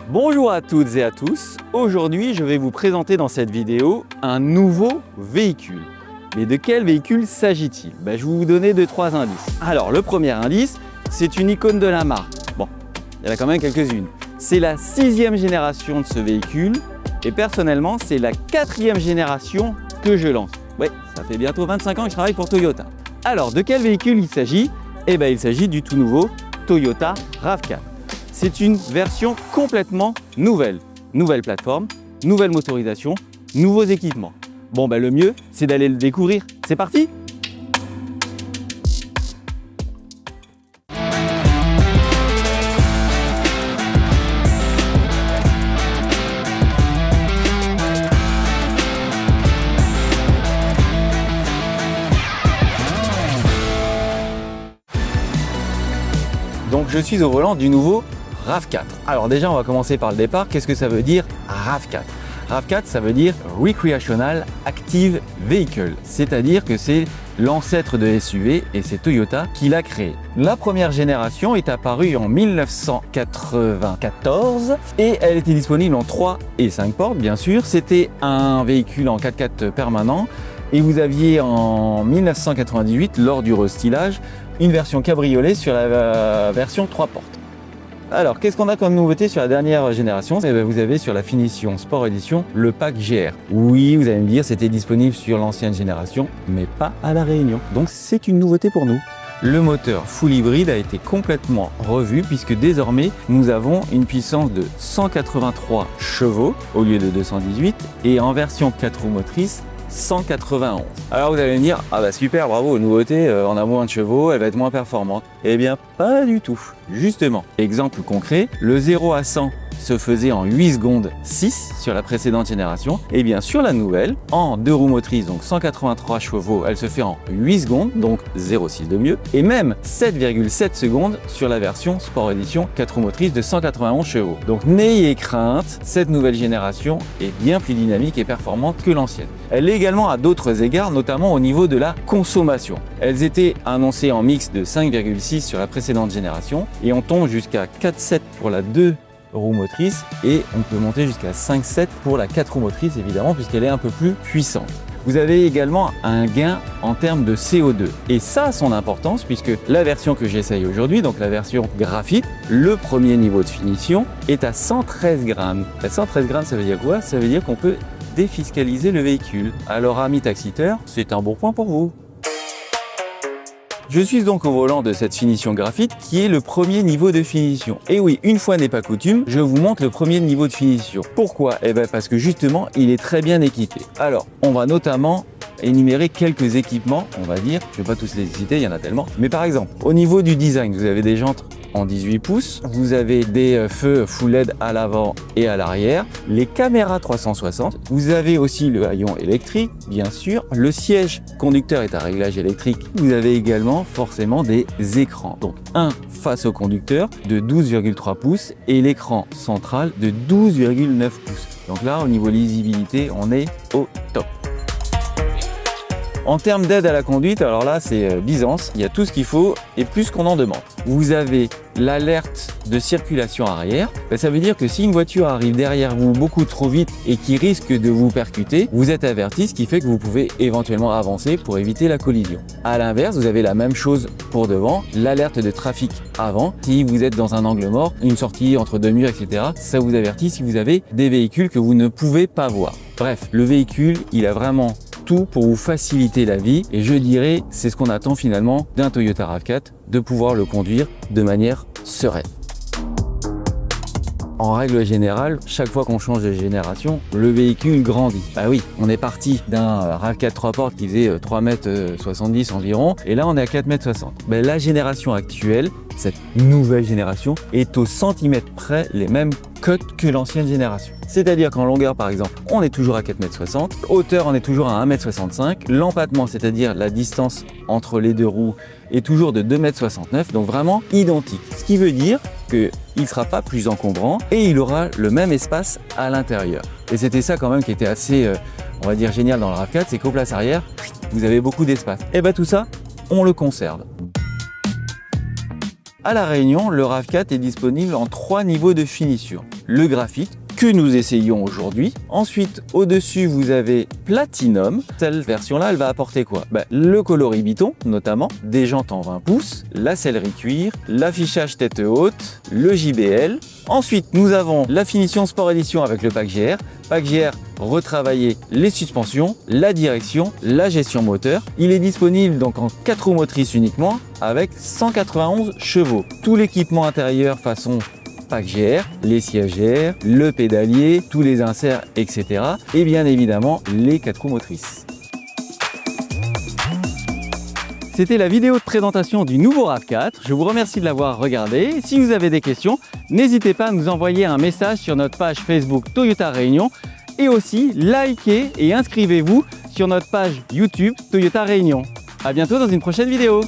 Bonjour à toutes et à tous, aujourd'hui je vais vous présenter dans cette vidéo un nouveau véhicule. Mais de quel véhicule s'agit-il? Je vais vous donner 2-3 indices. Alors le premier indice, c'est une icône de la marque. Bon, il y en a quand même quelques-unes. C'est la 6e génération de ce véhicule et personnellement c'est la 4e génération que je lance. Ouais, ça fait bientôt 25 ans que je travaille pour Toyota. Alors de quel véhicule il s'agit? Il s'agit du tout nouveau Toyota RAV4. C'est une version complètement nouvelle. Nouvelle plateforme, nouvelle motorisation, nouveaux équipements. Le mieux, c'est d'aller le découvrir. C'est parti! Donc je suis au volant du nouveau RAV4. Alors déjà, on va commencer par le départ. Qu'est-ce que ça veut dire RAV4? RAV4, ça veut dire Recreational Active Vehicle, c'est-à-dire que c'est l'ancêtre de SUV et c'est Toyota qui l'a créé. La première génération est apparue en 1994 et elle était disponible en 3 et 5 portes, bien sûr. C'était un véhicule en 4x4 permanent et vous aviez en 1998, lors du restylage, une version cabriolet sur la version 3 portes. Alors, qu'est-ce qu'on a comme nouveauté sur la dernière génération? Vous avez sur la finition Sport Edition le pack GR. Oui, vous allez me dire, c'était disponible sur l'ancienne génération, mais pas à La Réunion. Donc, c'est une nouveauté pour nous. Le moteur full hybride a été complètement revu puisque désormais, nous avons une puissance de 183 chevaux au lieu de 218 et en version 4 roues motrices, 191. Alors vous allez me dire, super, bravo, nouveauté, on a moins de chevaux, elle va être moins performante. Eh bien, pas du tout. Justement, exemple concret, le 0 à 100 se faisait en 8 secondes 6 sur la précédente génération. Et bien sur la nouvelle, en 2 roues motrices, donc 183 chevaux, elle se fait en 8 secondes, donc 0,6 de mieux. Et même 7,7 secondes sur la version Sport Edition 4 roues motrices de 191 chevaux. Donc n'ayez crainte, cette nouvelle génération est bien plus dynamique et performante que l'ancienne. Elle l'est également à d'autres égards, notamment au niveau de la consommation. Elles étaient annoncées en mix de 5,6 sur la précédente génération et on tombe jusqu'à 4,7 pour la 2 roues motrices et on peut monter jusqu'à 5,7 pour la 4 roues motrices évidemment puisqu'elle est un peu plus puissante. Vous avez également un gain en termes de CO2 et ça a son importance puisque la version que j'essaye aujourd'hui, donc la version graphite, le premier niveau de finition est à 113 grammes. À 113 grammes, ça veut dire quoi? Ça veut dire qu'on peut défiscaliser le véhicule. Alors amis taxiteurs, c'est un bon point pour vous. Je suis donc au volant de cette finition graphite qui est le premier niveau de finition. Et oui, une fois n'est pas coutume, je vous montre le premier niveau de finition. Pourquoi? Parce que justement, il est très bien équipé. Alors, on va notamment énumérer quelques équipements, on va dire. Je ne vais pas tous les citer, il y en a tellement. Mais par exemple, au niveau du design, vous avez des jantes en 18 pouces, vous avez des feux full LED à l'avant et à l'arrière, les caméras 360, vous avez aussi le haillon électrique, bien sûr, le siège conducteur est à réglage électrique, vous avez également forcément des écrans, donc un face au conducteur de 12,3 pouces et l'écran central de 12,9 pouces. Donc là, au niveau lisibilité, on est au top. En termes d'aide à la conduite, alors là c'est Byzance, il y a tout ce qu'il faut et plus qu'on en demande. Vous avez l'alerte de circulation arrière, ça veut dire que si une voiture arrive derrière vous beaucoup trop vite et qui risque de vous percuter, vous êtes averti, ce qui fait que vous pouvez éventuellement avancer pour éviter la collision. A l'inverse, vous avez la même chose pour devant, l'alerte de trafic avant, si vous êtes dans un angle mort, une sortie entre deux murs, etc. Ça vous avertit si vous avez des véhicules que vous ne pouvez pas voir. Bref, le véhicule, il a vraiment tout pour vous faciliter la vie et je dirais c'est ce qu'on attend finalement d'un Toyota RAV4, de pouvoir le conduire de manière sereine. En règle générale, chaque fois qu'on change de génération, le véhicule grandit. Oui, on est parti d'un RAV4 3 portes qui faisait 3,70 m environ, et là on est à 4,60 m. La génération actuelle, cette nouvelle génération, est au centimètre près les mêmes cotes que l'ancienne génération. C'est-à-dire qu'en longueur par exemple, on est toujours à 4,60 m, hauteur on est toujours à 1,65 m, l'empattement, c'est-à-dire la distance entre les deux roues, est toujours de 2,69 m, donc vraiment identique. Ce qui veut dire qu'il ne sera pas plus encombrant et il aura le même espace à l'intérieur. Et c'était ça quand même qui était assez, on va dire, génial dans le RAV4, c'est qu'aux places arrière, vous avez beaucoup d'espace. Et tout ça, on le conserve. À La Réunion, le RAV4 est disponible en 3 niveaux de finition. Le graphite, que nous essayons aujourd'hui. Ensuite, au-dessus, vous avez Platinum. Cette version-là, elle va apporter quoi? Le coloris biton, notamment, des jantes en 20 pouces, la sellerie cuir, l'affichage tête haute, le JBL. Ensuite, nous avons la finition Sport Edition avec le pack GR. Pack GR, retravailler les suspensions, la direction, la gestion moteur. Il est disponible donc en 4 roues motrices uniquement avec 191 chevaux. Tout l'équipement intérieur façon pack GR, les sièges GR, le pédalier, tous les inserts, etc. Et bien évidemment, les 4 roues motrices. C'était la vidéo de présentation du nouveau RAV4. Je vous remercie de l'avoir regardé. Si vous avez des questions, n'hésitez pas à nous envoyer un message sur notre page Facebook Toyota Réunion et aussi likez et inscrivez-vous sur notre page YouTube Toyota Réunion. À bientôt dans une prochaine vidéo.